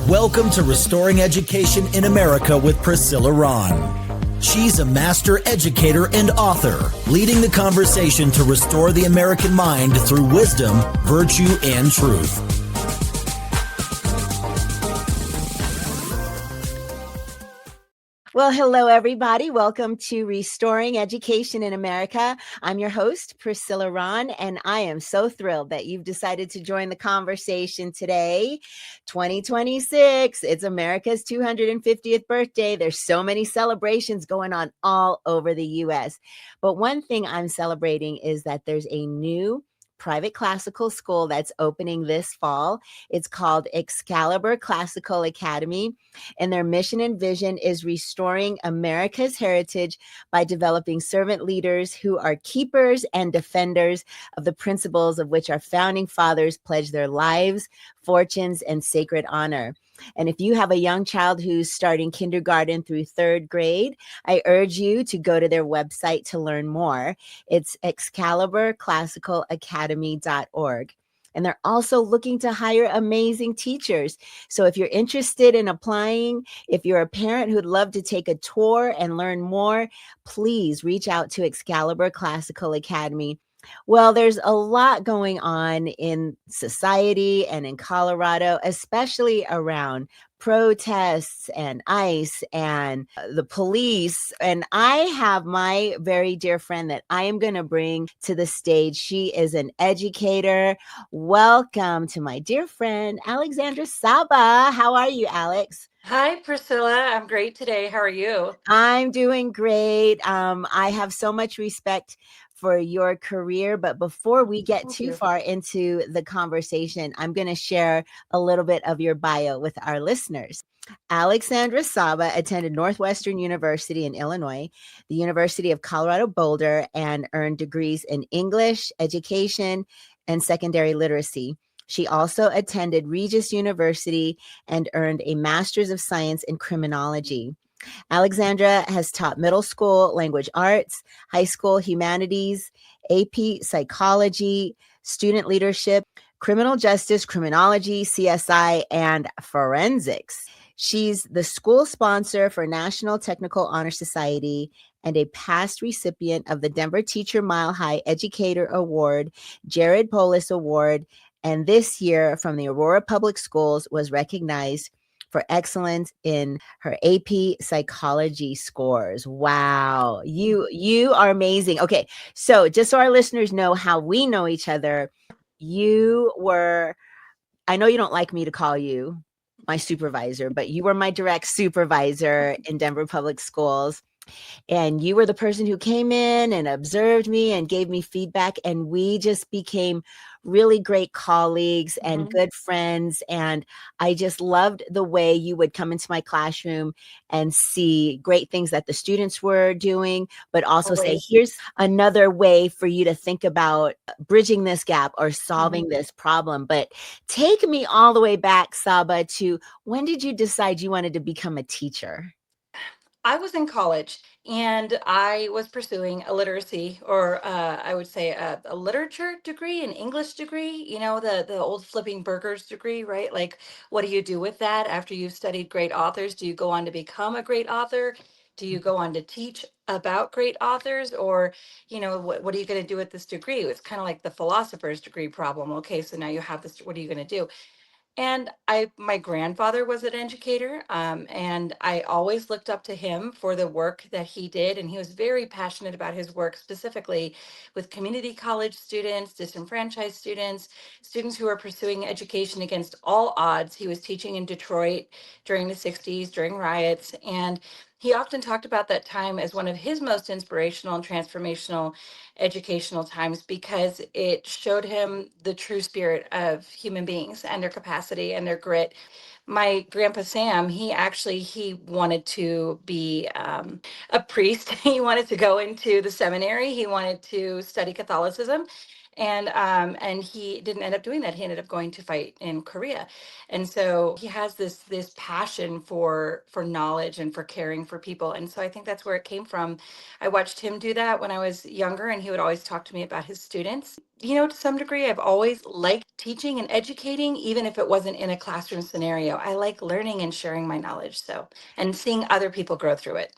Welcome to Restoring Education in America with Priscilla Ron. She's a master educator and author, leading the conversation to restore the American mind through wisdom, virtue, and truth. Well, hello, everybody. Welcome to Restoring Education in America. I'm your host, Priscilla Ron, and I am so thrilled that you've decided to join the conversation today. 2026, it's America's 250th birthday. There's so many celebrations going on all over the U.S. But one thing I'm celebrating is that there's a new private classical school that's opening this fall. It's called Excalibur Classical Academy, and their mission and vision is restoring America's heritage by developing servant leaders who are keepers and defenders of the principles of which our founding fathers pledged their lives, fortunes, and sacred honor. And if you have a young child who's starting kindergarten through third grade, I urge you to go to their website to learn more. It's excaliburclassicalacademy.org. And they're also looking to hire amazing teachers. So if you're interested in applying, if you're a parent who'd love to take a tour and learn more, please reach out to Excalibur Classical Academy. Well, there's a lot going on in society and in Colorado, especially around protests and ICE and the police. And I have my very dear friend that I am going to bring to the stage. She is an educator. Welcome to my dear friend, Alexandra Saba. How are you, Alex? Hi, Priscilla. I'm great today. How are you? I'm doing great. I have so much respect for your career. But before we get too far into the conversation, I'm going to share a little bit of your bio with our listeners. Alexandra Saba attended Northwestern University in Illinois, the University of Colorado Boulder, and earned degrees in English, education, and secondary literacy. She also attended Regis University and earned a Master's of Science in Criminology. Alexandra has taught middle school language arts, high school humanities, AP psychology, student leadership, criminal justice, criminology, CSI, and forensics. She's the school sponsor for National Technical Honor Society and a past recipient of the Denver Teacher Mile High Educator Award, Jared Polis Award, and this year from the Aurora Public Schools was recognized for excellence in her AP psychology scores. Wow. You are amazing. Okay. So just so our listeners know how we know each other, I know you don't like me to call you my supervisor, but you were my direct supervisor in Denver Public Schools. And you were the person who came in and observed me and gave me feedback. And we just became really great colleagues and good friends. And I just loved the way you would come into my classroom and see great things that the students were doing, but also say, here's another way for you to think about bridging this gap or solving this problem. But take me all the way back, Saba, to when did you decide you wanted to become a teacher? I was in college and I was pursuing a literacy, or I would say a literature degree, an English degree, the old flipping burgers degree, right? Like, what do you do with that after you've studied great authors? Do you go on to become a great author? Do you go on to teach about great authors? Or, what are you going to do with this degree? It's kind of like the philosopher's degree problem. Okay, so now you have this, what are you going to do? And my grandfather was an educator, and I always looked up to him for the work that he did. And he was very passionate about his work, specifically with community college students, disenfranchised students, students who are pursuing education against all odds. He was teaching in Detroit during the 60s, during riots. And he often talked about that time as one of his most inspirational and transformational educational times because it showed him the true spirit of human beings and their capacity and their grit. My grandpa Sam, he wanted to be a priest. He wanted to go into the seminary. He wanted to study Catholicism. And he didn't end up doing that. He ended up going to fight in Korea. And so he has this passion for knowledge and for caring for people. And so I think that's where it came from. I watched him do that when I was younger, and he would always talk to me about his students. To some degree, I've always liked teaching and educating, even if it wasn't in a classroom scenario. I like learning and sharing my knowledge, and seeing other people grow through it.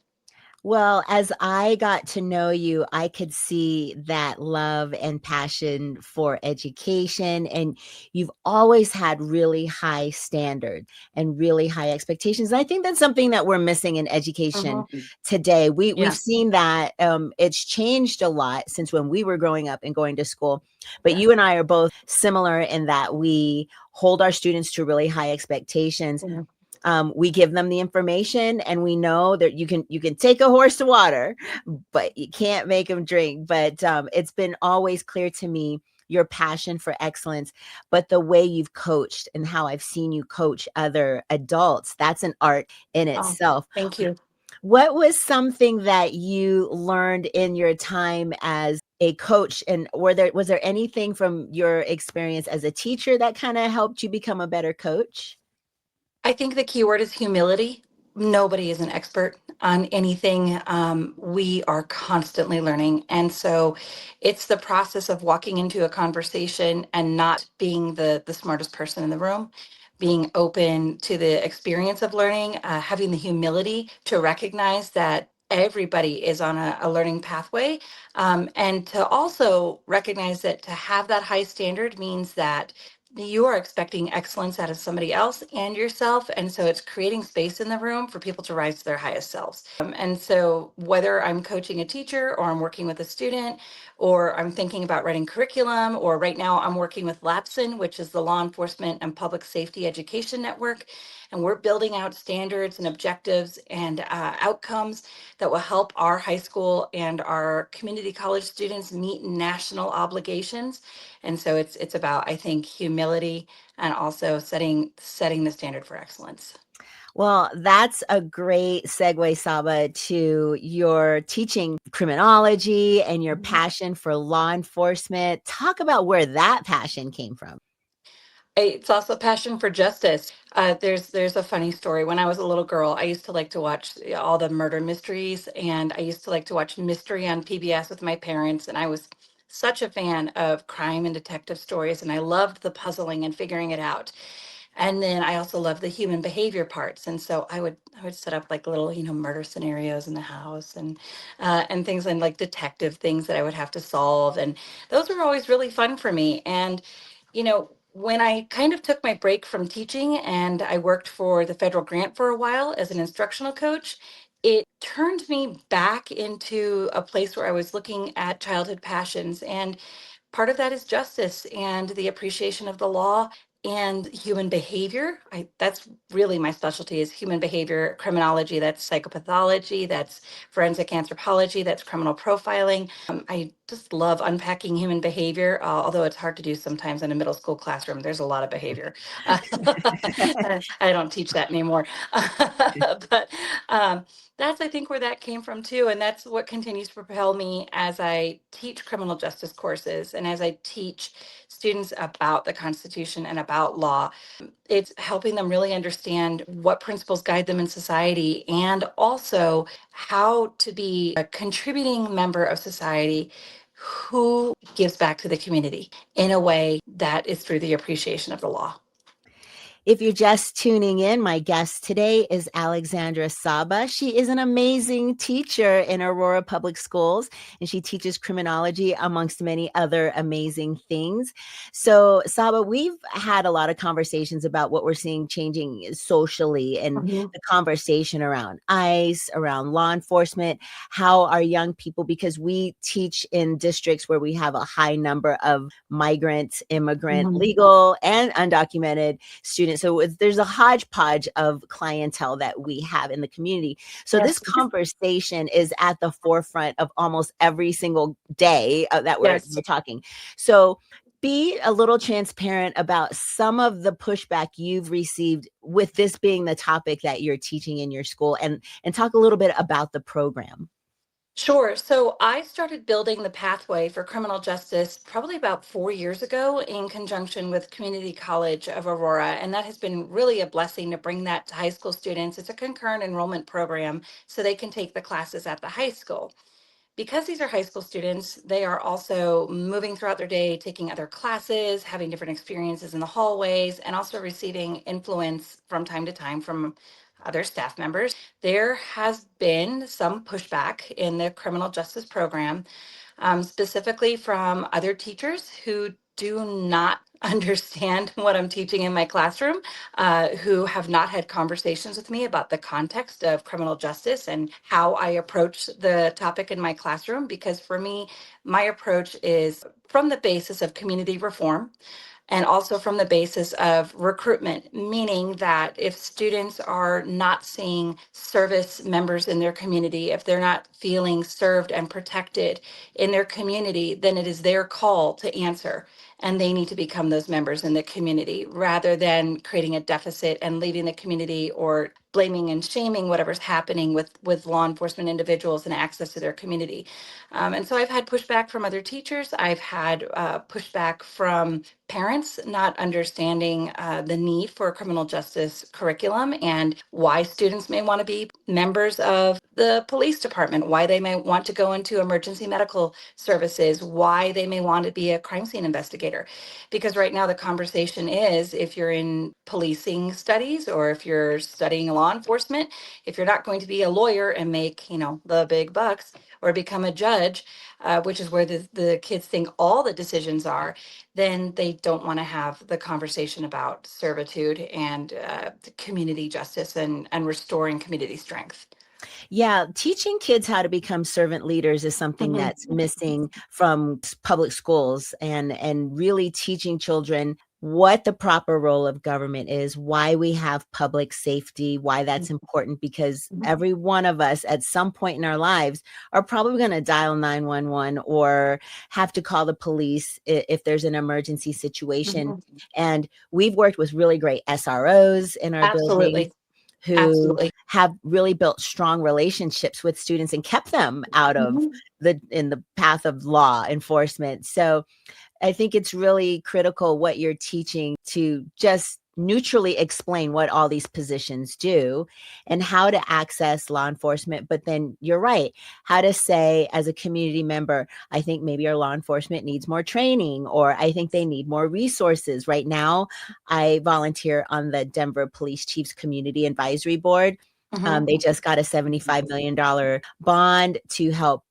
Well, as I got to know you, I could see that love and passion for education, and you've always had really high standards and really high expectations. And I think that's something that we're missing in education today. We've seen that it's changed a lot since when we were growing up and going to school. But you and I are both similar in that we hold our students to really high expectations. We give them the information, and we know that you can take a horse to water, but you can't make them drink. But it's been always clear to me your passion for excellence, but the way you've coached and how I've seen you coach other adults, that's an art in itself. Thank you. What was something that you learned in your time as a coach, and was there anything from your experience as a teacher that kind of helped you become a better coach? I think the key word is humility. Nobody is an expert on anything. We are constantly learning. And so it's the process of walking into a conversation and not being the smartest person in the room, being open to the experience of learning, having the humility to recognize that everybody is on a learning pathway, and to also recognize that to have that high standard means that you are expecting excellence out of somebody else and yourself. And so it's creating space in the room for people to rise to their highest selves. And so whether I'm coaching a teacher or I'm working with a student, or I'm thinking about writing curriculum, or right now I'm working with LAPSN, which is the Law Enforcement and Public Safety Education Network. And we're building out standards and objectives and outcomes that will help our high school and our community college students meet national obligations. And so it's about, I think, humility and also setting the standard for excellence. Well, that's a great segue, Saba, to your teaching criminology and your passion for law enforcement. Talk about where that passion came from. It's also a passion for justice. There's a funny story. When I was a little girl, I used to like to watch all the murder mysteries, and I used to like to watch Mystery on PBS with my parents. And I was such a fan of crime and detective stories, and I loved the puzzling and figuring it out. And then I also love the human behavior parts. And so I would set up like little, murder scenarios in the house, and things, and like detective things that I would have to solve. And those were always really fun for me. And, when I kind of took my break from teaching and I worked for the federal grant for a while as an instructional coach, it turned me back into a place where I was looking at childhood passions. And part of that is justice and the appreciation of the law and human behavior. That's really my specialty, is human behavior criminology. That's psychopathology, that's forensic anthropology, that's criminal profiling. I just love unpacking human behavior, although it's hard to do sometimes in a middle school classroom. There's a lot of behavior. I don't teach that anymore. But that's, I think, where that came from too. And that's what continues to propel me as I teach criminal justice courses and as I teach students about the Constitution and about law. It's helping them really understand what principles guide them in society, and also how to be a contributing member of society who gives back to the community in a way that is through the appreciation of the law. If you're just tuning in, my guest today is Alexandra Saba. She is an amazing teacher in Aurora Public Schools, and she teaches criminology amongst many other amazing things. So, Saba, we've had a lot of conversations about what we're seeing changing socially, and the conversation around ICE, around law enforcement, how our young people, because we teach in districts where we have a high number of migrant, immigrant, legal, and undocumented students. So there's a hodgepodge of clientele that we have in the community. So this conversation is at the forefront of almost every single day that we're talking. So be a little transparent about some of the pushback you've received with this being the topic that you're teaching in your school, and talk a little bit about the program. Sure. So I started building the pathway for criminal justice probably about 4 years ago in conjunction with Community College of Aurora. And that has been really a blessing to bring that to high school students. It's a concurrent enrollment program so they can take the classes at the high school. Because these are high school students, they are also moving throughout their day, taking other classes, having different experiences in the hallways, and also receiving influence from time to time from other staff members. There has been some pushback in the criminal justice program, specifically from other teachers who do not understand what I'm teaching in my classroom, who have not had conversations with me about the context of criminal justice and how I approach the topic in my classroom. Because for me, my approach is from the basis of community reform and also from the basis of recruitment, meaning that if students are not seeing service members in their community, if they're not feeling served and protected in their community, then it is their call to answer. And they need to become those members in the community rather than creating a deficit and leaving the community or blaming and shaming whatever's happening with law enforcement individuals and access to their community. And so I've had pushback from other teachers. I've had pushback from parents not understanding the need for a criminal justice curriculum and why students may want to be members of the police department, why they may want to go into emergency medical services, why they may want to be a crime scene investigator. Because right now the conversation is if you're in policing studies or if you're studying law enforcement, if you're not going to be a lawyer and make, the big bucks or become a judge, which is where the kids think all the decisions are, then they don't want to have the conversation about servitude and community justice and restoring community strength. Yeah, teaching kids how to become servant leaders is something Mhm. that's missing from public schools, and really teaching children what the proper role of government is, why we have public safety, why that's important, because every one of us at some point in our lives are probably going to dial 911 or have to call the police if there's an emergency situation. Mhm. And we've worked with really great SROs in our buildings Absolutely. who Absolutely. have really built strong relationships with students and kept them out of Mhm. the path of law enforcement. So I think it's really critical what you're teaching to just neutrally explain what all these positions do and how to access law enforcement. But then you're right, how to say as a community member, I think maybe our law enforcement needs more training, or I think they need more resources. Right now, I volunteer on the Denver Police Chiefs Community Advisory Board. Mhm. They just got a $75 million bond to help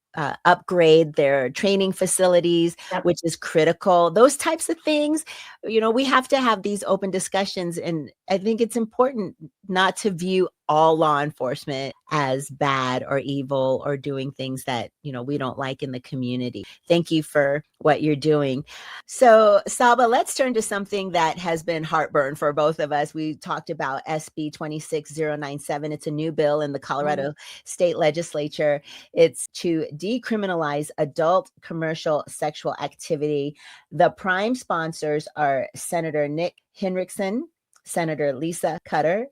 upgrade their training facilities, Yep. which is critical. Those types of things, we have to have these open discussions. And I think it's important not to view all law enforcement as bad or evil or doing things that, we don't like in the community. Thank you for what you're doing. So, Saba, let's turn to something that has been heartburn for both of us. We talked about SB 26097. It's a new bill in the Colorado State Legislature. It's to decriminalize adult commercial sexual activity. The prime sponsors are Senator Nick Henriksen, Senator Lisa Cutter,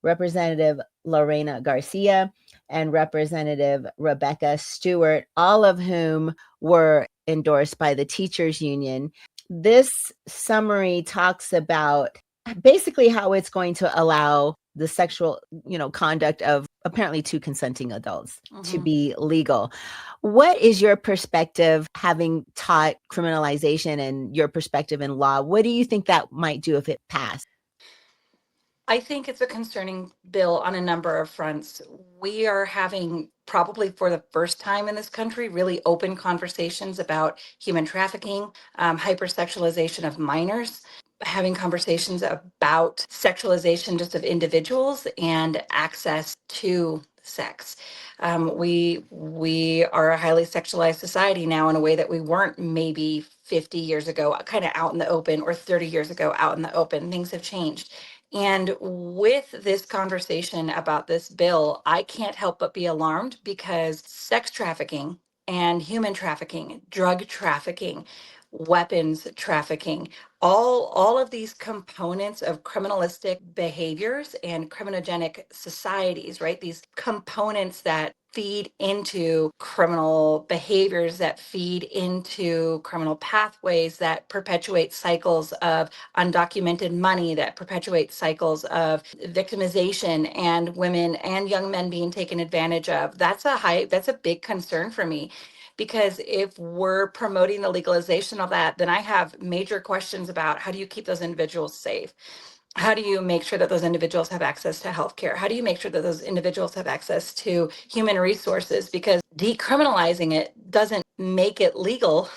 Representative Lorena Garcia, and Representative Rebecca Stewart, all of whom were endorsed by the teachers union. This summary talks about basically how it's going to allow the sexual, conduct of apparently two consenting adults to Mhm. be legal. What is your perspective, having taught criminalization and your perspective in law? What do you think that might do if it passed? I think it's a concerning bill on a number of fronts. We are having, probably for the first time in this country, really open conversations about human trafficking, hypersexualization of minors, having conversations about sexualization just of individuals and access to sex. We are a highly sexualized society now in a way that we weren't maybe 50 years ago, kind of out in the open, or 30 years ago out in the open. Things have changed. And with this conversation about this bill, I can't help but be alarmed because sex trafficking and human trafficking, drug trafficking, weapons trafficking, all of these components of criminalistic behaviors and criminogenic societies, right? These components that feed into criminal behaviors, that feed into criminal pathways, that perpetuate cycles of undocumented money, that perpetuate cycles of victimization and women and young men being taken advantage of. That's a big concern for me. Because if we're promoting the legalization of that, then I have major questions about how do you keep those individuals safe? How do you make sure that those individuals have access to healthcare? How do you make sure that those individuals have access to human resources? Because decriminalizing it doesn't make it legal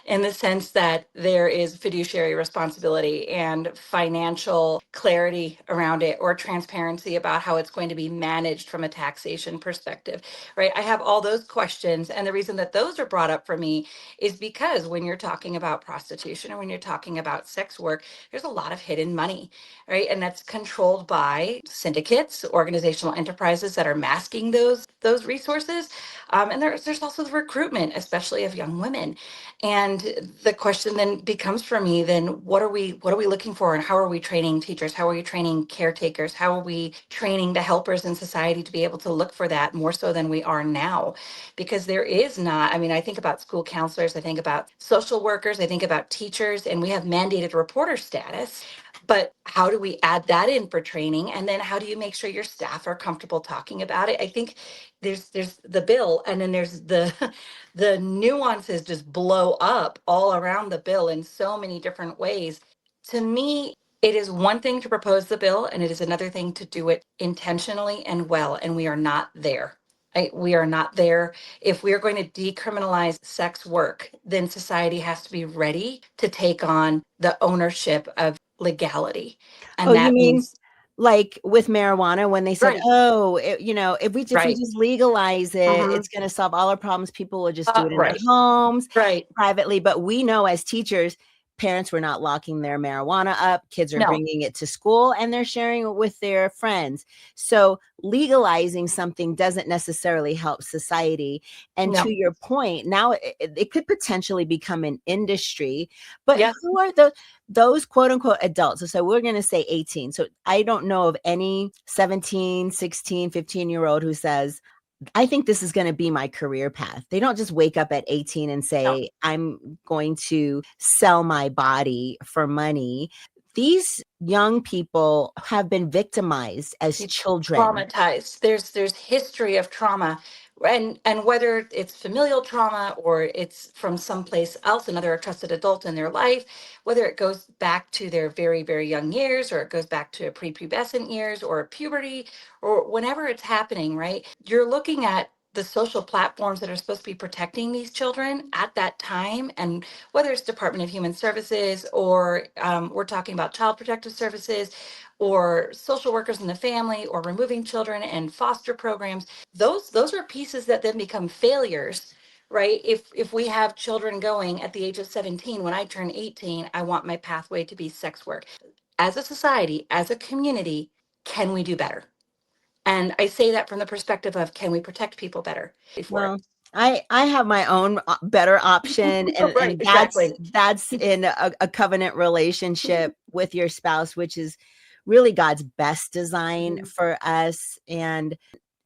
in the sense that there is fiduciary responsibility and financial clarity around it, or transparency about how it's going to be managed from a taxation perspective, right? I have all those questions. And the reason that those are brought up for me is because when you're talking about prostitution or when you're talking about sex work, there's a lot of hidden money, right? And that's controlled by syndicates, organizational enterprises that are masking those resources. And there's also the recruitment, especially of young women. And the question then becomes for me, then what are we looking for, and how are we training teachers? How are we training caretakers? How are we training the helpers in society to be able to look for that more so than we are now? Because there is not, I mean, I think about school counselors, I think about social workers, I think about teachers, and we have mandated reporter status. But how do we add that in for training? And then how do you make sure your staff are comfortable talking about it? I think there's the bill, and then there's the nuances just blow up all around the bill in so many different ways. To me, it is one thing to propose the bill, and it is another thing to do it intentionally and well. And we are not there. We are not there. If we are going to decriminalize sex work, then society has to be ready to take on the ownership of legality. Oh, And you that mean means, like with marijuana when they said, right, oh, if we right, just legalize it, mhm, it's going to solve all our problems. People will just do it in their right, homes right. privately. But we know as teachers, parents were not locking their marijuana up. Kids are No, bringing it to school and they're sharing it with their friends. So legalizing something doesn't necessarily help society. And to no. your point, now it could potentially become an industry. But Yeah. who are those quote unquote adults? So we're going to say 18. So I don't know of any 17, 16, 15-year-old who says, I think this is going to be my career path. They don't just wake up at 18 and No. say, I'm going to sell my body for money. These young people have been victimized as It's children. traumatized. There's history of trauma, and whether it's familial trauma or it's from someplace else, another trusted adult in their life, whether it goes back to their very, very young years, or it goes back to prepubescent years or puberty, or whenever it's happening, right? You're looking at the social platforms that are supposed to be protecting these children at that time, and whether it's Department of Human Services, or we're talking about Child Protective Services, or social workers in the family, or removing children and foster programs, those are pieces that then become failures, right? If we have children going at the age of 17, when I turn 18, I want my pathway to be sex work. As a society, as a community, can we do better? And I say that from the perspective of, can we protect people better for it? Well, I have my own better option, and Right, and that's exactly. that's in a covenant relationship with your spouse, which is really God's best design Mhm. for us. And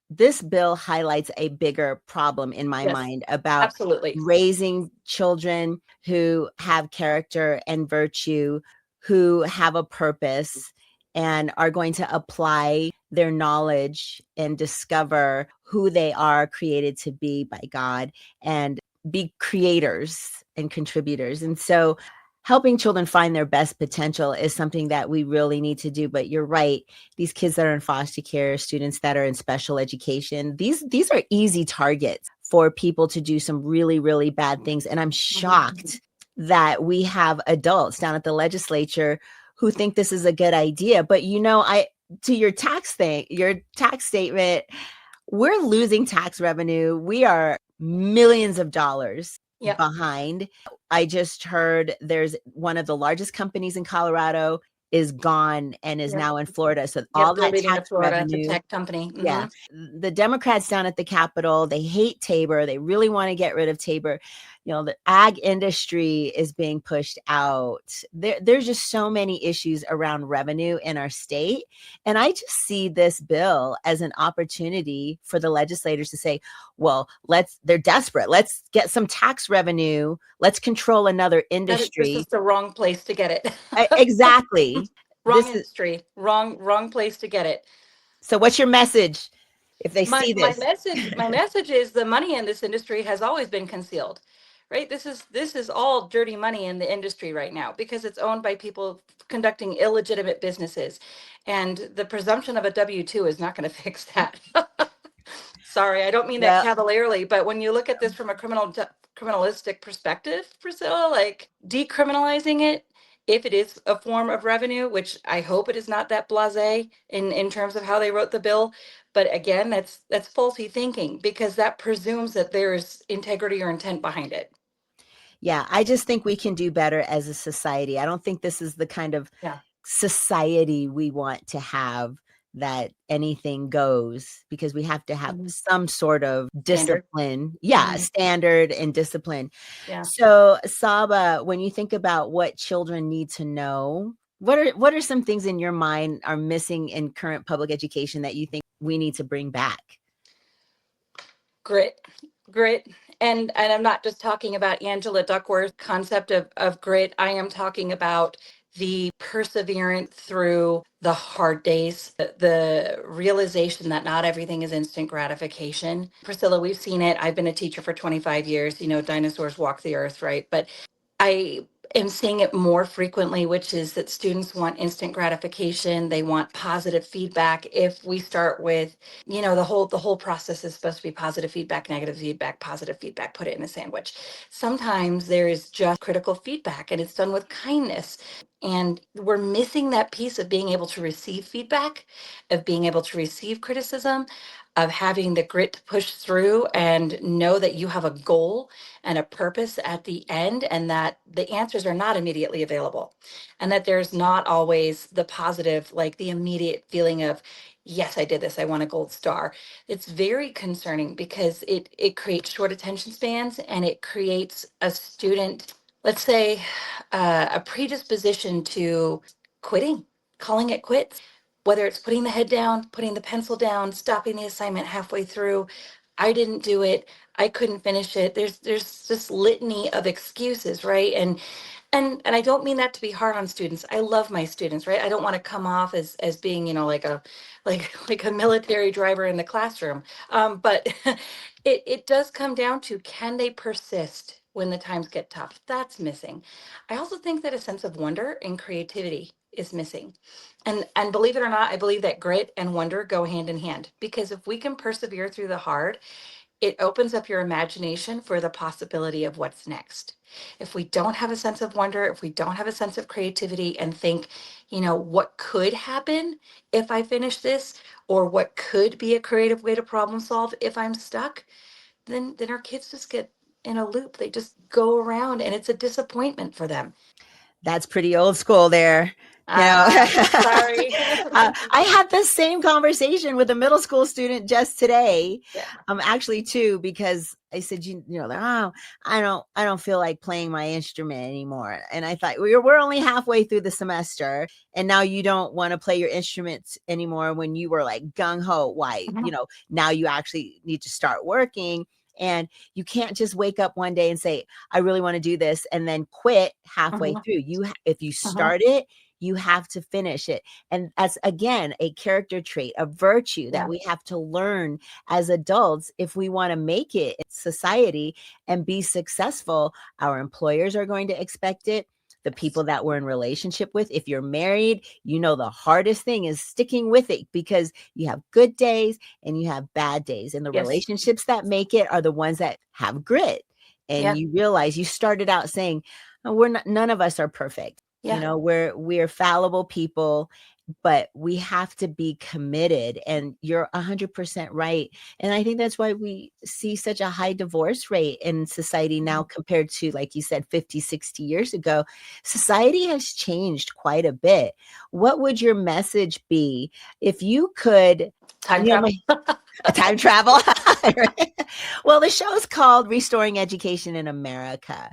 this bill highlights a bigger problem in my Yes, mind about absolutely. raising children who have character and virtue, who have a purpose, and are going to apply their knowledge and discover who they are created to be by God and be creators and contributors. And so helping children find their best potential is something that we really need to do. But you're right, these kids that are in foster care, students that are in special education, these are easy targets for people to do some really, really bad things. And I'm Mhm. shocked that we have adults down at the legislature who think this is a good idea. But I to your tax thing, your tax statement, we're losing tax revenue. We are millions of dollars Yeah, behind. I just heard there's one of the largest companies in Colorado is gone and is yeah, now in Florida. So yep. all They're that leaving to tax Florida. It's a revenue, tech company. yeah. Hmm. The Democrats down at the Capitol, they hate Tabor. They really want to get rid of Tabor. The ag industry is being pushed out. There's just so many issues around revenue in our state. And I just see this bill as an opportunity for the legislators to say, well, they're desperate. Let's get some tax revenue. Let's control another industry. This is the wrong place to get it. Exactly. Wrong industry, wrong place to get it. So what's your message if they see this? My message is the money in this industry has always been concealed, right? This is all dirty money in the industry right now because it's owned by people conducting illegitimate businesses. And the presumption of a W-2 is not going to fix that. Sorry, I don't mean that cavalierly, but when you look at this from a criminalistic perspective, Priscilla, like decriminalizing it, if it is a form of revenue, which I hope it is not that blasé in terms of how they wrote the bill. But again, that's faulty thinking because that presumes that there's integrity or intent behind it. Yeah, I just think we can do better as a society. I don't think this is the kind of society we want to have, that anything goes, because we have to have some sort of discipline. Standard and discipline. So Saba, when you think about what children need to know, what are some things in your mind are missing in current public education that you think we need to bring back? Grit. And I'm not just talking about Angela Duckworth's concept of grit. I am talking about the perseverance through the hard days, the realization that not everything is instant gratification. Priscilla, we've seen it. I've been a teacher for 25 years. Dinosaurs walk the earth, right? But I am seeing it more frequently, which is that students want instant gratification. They want positive feedback. If we start with, the whole process is supposed to be positive feedback, negative feedback, positive feedback, put it in a sandwich. Sometimes there is just critical feedback and it's done with kindness. And we're missing that piece of being able to receive feedback, of being able to receive criticism, of having the grit to push through and know that you have a goal and a purpose at the end, and that the answers are not immediately available, and that there's not always the positive, like the immediate feeling of, yes, I did this, I won a gold star. It's very concerning because it creates short attention spans, and it creates a student, let's say, a predisposition to quitting, calling it quits. Whether it's putting the head down, putting the pencil down, stopping the assignment halfway through, I didn't do it, I couldn't finish it. There's this litany of excuses, right? And I don't mean that to be hard on students. I love my students, right? I don't want to come off as being, like a military driver in the classroom. But it does come down to, can they persist when the times get tough? That's missing. I also think that a sense of wonder and creativity is missing. And believe it or not, I believe that grit and wonder go hand in hand, because if we can persevere through the hard, it opens up your imagination for the possibility of what's next. If we don't have a sense of wonder, if we don't have a sense of creativity and think, what could happen if I finish this, or what could be a creative way to problem solve if I'm stuck, then our kids just get in a loop. They just go around and it's a disappointment for them. That's pretty old school there. Sorry. I had the same conversation with a middle school student just today. Actually too, because I said, I don't feel like playing my instrument anymore. And I thought, we're only halfway through the semester, and now you don't want to play your instruments anymore when you were like gung ho. Why? Now you actually need to start working. And you can't just wake up one day and say, I really want to do this, and then quit halfway through. If you start it, you have to finish it. And that's, again, a character trait, a virtue that we have to learn as adults if we want to make it in society and be successful. Our employers are going to expect it. The people that we're in relationship with, if you're married, the hardest thing is sticking with it, because you have good days and you have bad days. And the relationships that make it are the ones that have grit. And you realize, you started out saying, none of us are perfect. We're fallible people, but we have to be committed. And you're 100% right. And I think that's why we see such a high divorce rate in society now compared to, like you said, 50, 60 years ago. Society has changed quite a bit. What would your message be if you could time travel? Time travel. Well, the show's called Restoring Education in America.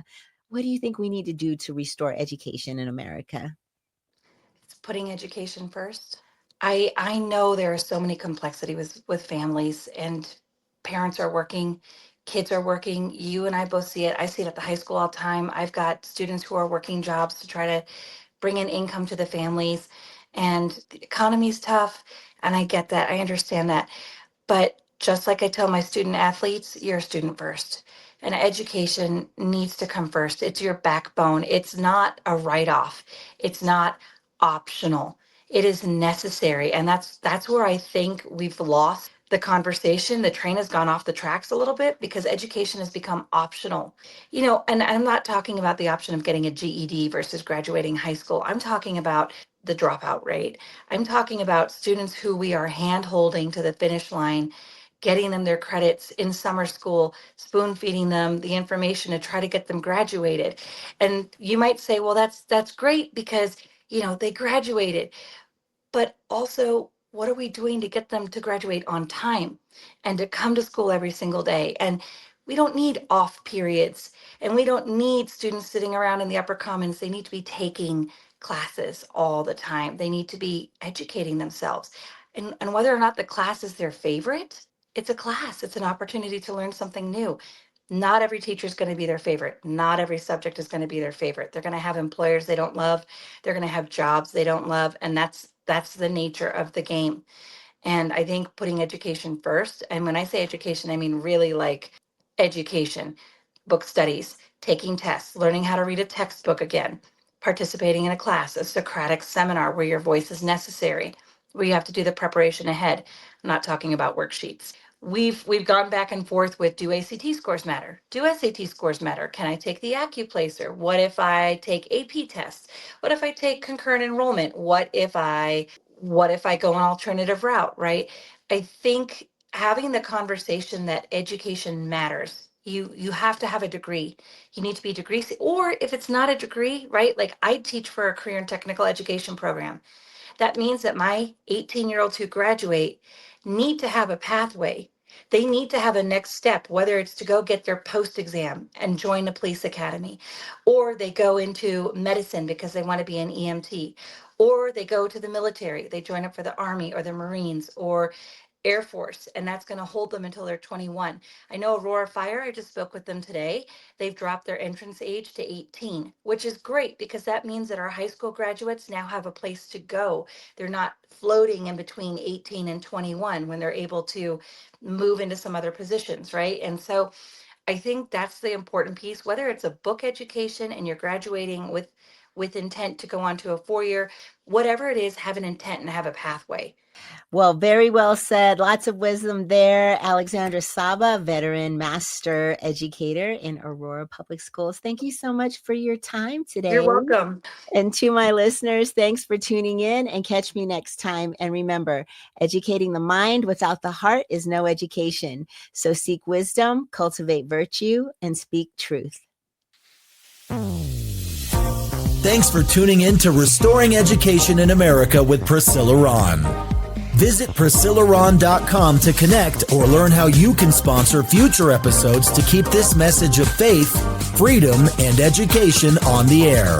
What do you think we need to do to restore education in America? It's putting education first. I know there are so many complexity with families, and parents are working, kids are working. You and I both see it. I see it at the high school all the time. I've got students who are working jobs to try to bring in income to the families, and the economy's tough. And I get that. I understand that. But just like I tell my student athletes, you're a student first. And education needs to come first. It's your backbone. It's not a write-off. It's not optional. It is necessary. And that's where I think we've lost the conversation. The train has gone off the tracks a little bit because education has become optional. And I'm not talking about the option of getting a GED versus graduating high school. I'm talking about the dropout rate. I'm talking about students who we are hand holding to the finish line, getting them their credits in summer school, spoon feeding them the information to try to get them graduated. And you might say, well, that's great because, they graduated. But also, what are we doing to get them to graduate on time and to come to school every single day? And we don't need off periods, and we don't need students sitting around in the upper commons. They need to be taking classes all the time. They need to be educating themselves. And whether or not the class is their favorite, it's a class. It's an opportunity to learn something new. Not every teacher is going to be their favorite. Not every subject is going to be their favorite. They're going to have employers they don't love. They're going to have jobs they don't love. And that's the nature of the game. And I think putting education first, and when I say education, I mean really like education, book studies, taking tests, learning how to read a textbook again, participating in a class, a Socratic seminar where your voice is necessary, where you have to do the preparation ahead. I'm not talking about worksheets. We've gone back and forth with, do ACT scores matter? Do SAT scores matter? Can I take the AccuPlacer? What if I take AP tests? What if I take concurrent enrollment? What if I go an alternative route, right? I think having the conversation that education matters. You have to have a degree. You need to be degree, or if it's not a degree, right? Like I teach for a career and technical education program. That means that my 18-year-olds who graduate need to have a pathway. They need to have a next step, whether it's to go get their post exam and join the police academy, or they go into medicine because they want to be an EMT, or they go to the military, they join up for the Army or the Marines or Air Force, and that's going to hold them until they're 21. I know Aurora Fire, I just spoke with them today. They've dropped their entrance age to 18, which is great because that means that our high school graduates now have a place to go. They're not floating in between 18 and 21 when they're able to move into some other positions, right? And so I think that's the important piece, whether it's a book education and you're graduating with intent to go on to a 4-year, whatever it is, have an intent and have a pathway. Well, very well said. Lots of wisdom there. Alexandra Saba, veteran master educator in Aurora Public Schools. Thank you so much for your time today. You're welcome. And to my listeners, thanks for tuning in, and catch me next time. And remember, educating the mind without the heart is no education. So seek wisdom, cultivate virtue, and speak truth. Thanks for tuning in to Restoring Education in America with Priscilla Ron. Visit PriscillaRon.com to connect or learn how you can sponsor future episodes to keep this message of faith, freedom, and education on the air.